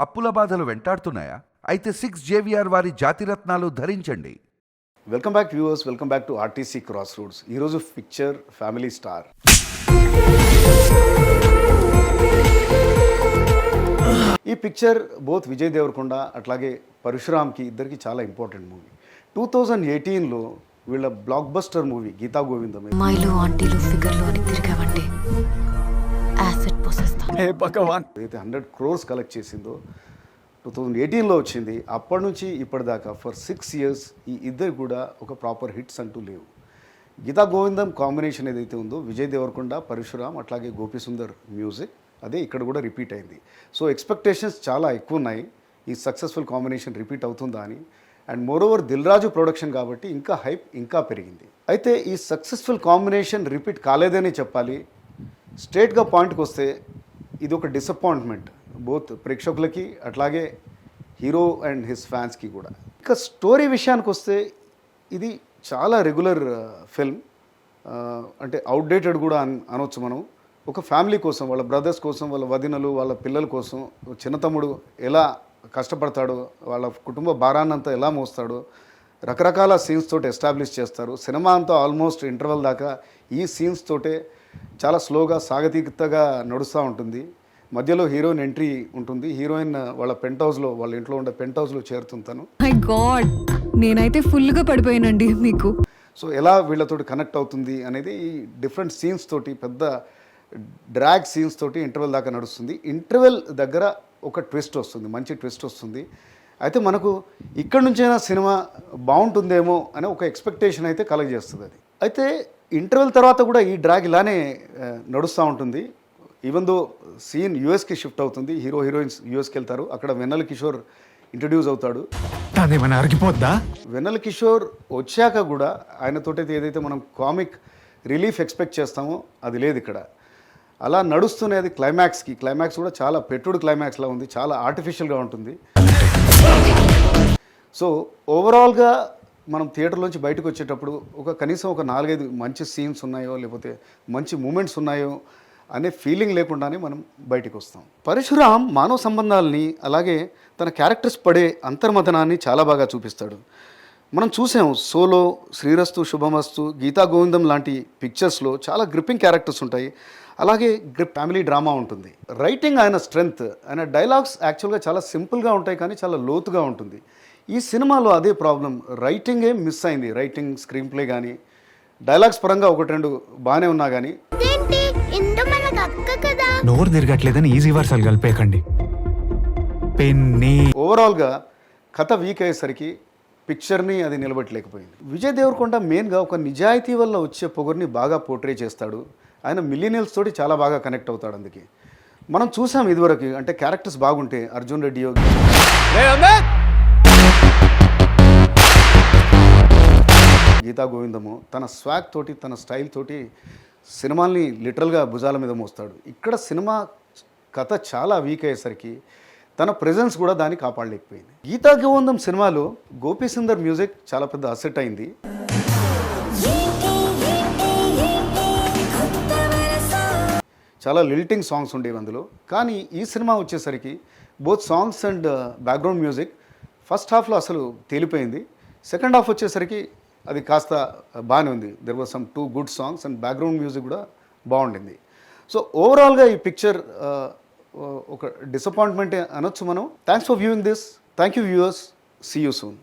అప్పుల బాధలు వెంటాడుతున్నాయా? అయితే 6 JVR వారి జాతిరత్నాలు ధరించండి. Welcome back viewers, welcome back to RTC cross roads. ఈరోజు పిక్చర్ ఫ్యామిలీ స్టార్. ఈ పిక్చర్ బోత్ విజయ్ దేవరకొండ అట్లాగే పరశురామ్కి ఇద్దరికి చాలా ఇంపార్టెంట్ మూవీ. 2018లో వీళ్ళ బ్లాక్ బస్టర్ మూవీ గీతా గోవిందం. అమ్మాయిలు ఆంటీలు ఫిగర్లు అని తిరిగావంటే యాసిడ్ పోసేస్తా. హే భగవాన్, అయితే 100 crores కలెక్ట్ చేసిందో 2018లో వచ్చింది. అప్పటి నుంచి ఇప్పటిదాకా ఫర్ 6 years ఈ ఇద్దరు కూడా ఒక ప్రాపర్ హిట్స్ అంటూ లేవు. గీతా గోవిందం కాంబినేషన్ ఏదైతే ఉందో విజయ్ దేవరకొండ, పరశురామ్ అట్లాగే గోపి సుందర్ మ్యూజిక్, అదే ఇక్కడ కూడా రిపీట్ అయింది. సో ఎక్స్పెక్టేషన్స్ చాలా ఎక్కువ ఉన్నాయి ఈ సక్సెస్ఫుల్ కాంబినేషన్ రిపీట్ అవుతుందా అని. And moreover Dil Raju production కాబట్టి ఇంకా హైప్ ఇంకా పెరిగింది. అయితే ఈ సక్సెస్ఫుల్ కాంబినేషన్ రిపీట్ కాలేదనే చెప్పాలి. స్ట్రేట్గా పాయింట్కి వస్తే ఇది ఒక డిసప్పాయింట్మెంట్ బోత్ ప్రేక్షకులకి అట్లాగే హీరో అండ్ హిస్ ఫ్యాన్స్కి కూడా. ఇక స్టోరీ విషయానికి వస్తే ఇది చాలా రెగ్యులర్ ఫిల్మ్, అంటే అవుట్డేటెడ్ కూడా అనొచ్చు మనం. ఒక ఫ్యామిలీ కోసం, వాళ్ళ బ్రదర్స్ కోసం, వాళ్ళ వదినలు, వాళ్ళ పిల్లల కోసం చిన్న తమ్ముడు ఎలా కష్టపడతాడో, వాళ్ళ కుటుంబ భారాన్నంతా ఎలా మోస్తాడో రకరకాల సీన్స్ తోటి ఎస్టాబ్లిష్ చేస్తారు. సినిమా అంతా ఆల్మోస్ట్ ఇంటర్వెల్ దాకా ఈ సీన్స్ తోటే చాలా స్లోగా సాగతీకతగా నడుస్తూ ఉంటుంది. మధ్యలో హీరోయిన్ ఎంట్రీ ఉంటుంది. హీరోయిన్ వాళ్ళ పెంట్ హౌస్లో, వాళ్ళ ఇంట్లో ఉండే పెంట్ హౌస్లో చేరుతుంటాను. మై గాడ్, నేనైతే ఫుల్గా పడిపోయానండి మీకు. సో ఎలా వీళ్ళతోటి కనెక్ట్ అవుతుంది అనేది ఈ డిఫరెంట్ సీన్స్ తోటి, పెద్ద డ్రాగ్ సీన్స్ తోటి ఇంటర్వెల్ దాకా నడుస్తుంది. ఇంటర్వెల్ దగ్గర ఒక ట్విస్ట్ వస్తుంది, మంచి ట్విస్ట్ వస్తుంది. అయితే మనకు ఇక్కడ నుంచైనా సినిమా బాగుంటుందేమో అనే ఒక ఎక్స్పెక్టేషన్ అయితే కలగజేస్తుంది అది. అయితే ఇంటర్వెల్ తర్వాత కూడా ఈ డ్రాగ్ ఇలానే నడుస్తూ ఉంటుంది. ఈవెన్ దో సీన్ యూఎస్కి షిఫ్ట్ అవుతుంది, హీరో హీరోయిన్స్ యూఎస్కి వెళ్తారు. అక్కడ వెన్నెల కిషోర్ ఇంట్రడ్యూస్ అవుతాడు. వెన్నెల కిషోర్ వచ్చాక కూడా ఆయనతోటి ఏదైతే మనం కామిక్ రిలీఫ్ ఎక్స్పెక్ట్ చేస్తామో అది లేదు ఇక్కడ. అలా నడుస్తున్నది క్లైమాక్స్ కూడా చాలా పెట్టుడు క్లైమాక్స్లా ఉంది, చాలా ఆర్టిఫిషియల్గా ఉంటుంది. సో ఓవరాల్గా మనం థియేటర్లోంచి బయటకు వచ్చేటప్పుడు కనీసం ఒక 4-5 మంచి సీన్స్ ఉన్నాయో, లేకపోతే మంచి మూమెంట్స్ ఉన్నాయో అనే ఫీలింగ్ లేకుండానే మనం బయటకు వస్తాం. పరశురామ్ మానవ సంబంధాలని అలాగే తన క్యారెక్టర్స్ పడే అంతర్మథనాన్ని చాలా బాగా చూపిస్తాడు. మనం చూసాం సోలో, శ్రీరస్తు శుభమస్తు, గీతా గోవిందం లాంటి పిక్చర్స్లో చాలా గ్రిప్పింగ్ క్యారెక్టర్స్ ఉంటాయి. అలాగే ఫ్యామిలీ డ్రామా ఉంటుంది. రైటింగ్ ఆయన స్ట్రెంగ్త్, ఆయన డైలాగ్స్ యాక్చువల్గా చాలా సింపుల్గా ఉంటాయి కానీ చాలా లోతుగా ఉంటుంది. ఈ సినిమాలో అదే ప్రాబ్లం, రైటింగే మిస్ అయింది. రైటింగ్, స్క్రీన్ ప్లే కానీ డైలాగ్స్ పరంగా 1-2 బాగానే ఉన్నా కానీ నోరు తిరగట్లేదని ఈజీ వర్సాలు కలిపేయకండి. ఓవరాల్గా కథ వీక్ అయ్యేసరికి పిక్చర్ని అది నిలబెట్టలేకపోయింది. విజయ్ దేవరకొండ మెయిన్గా ఒక నిజాయితీ వల్ల వచ్చే పొగర్ని బాగా పోర్ట్రే చేస్తాడు. ఆయన మిలీనియల్స్ తోటి చాలా బాగా కనెక్ట్ అవుతాడు. అందుకే మనం చూసాం ఇదివరకు, అంటే క్యారెక్టర్స్ బాగుంటే అర్జున్ రెడ్డి, గీతా గోవిందము తన స్వాగ్ తోటి, తన స్టైల్ తోటి సినిమాల్ని లిటరల్గా భుజాల మీద మోస్తాడు. ఇక్కడ సినిమా కథ చాలా వీక్ అయ్యేసరికి తన ప్రెజెన్స్ కూడా దాన్ని కాపాడలేకపోయింది. గీతా గోవిందం సినిమాలో గోపి సుందర్ మ్యూజిక్ చాలా పెద్ద అసెట్ అయింది. చాలా లిల్టింగ్ సాంగ్స్ ఉండేవి అందులో. కానీ ఈ సినిమా వచ్చేసరికి both songs and background music first హాఫ్లో అసలు తేలిపోయింది. సెకండ్ హాఫ్ వచ్చేసరికి అది కాస్త బాగానే ఉంది. There was some 2 good songs and background music కూడా బాగుండింది. సో ఓవరాల్గా ఈ పిక్చర్ ఒక డిసప్పాయింట్మెంటే అనొచ్చు మనం. Thanks for viewing this. Thank you viewers. See you soon.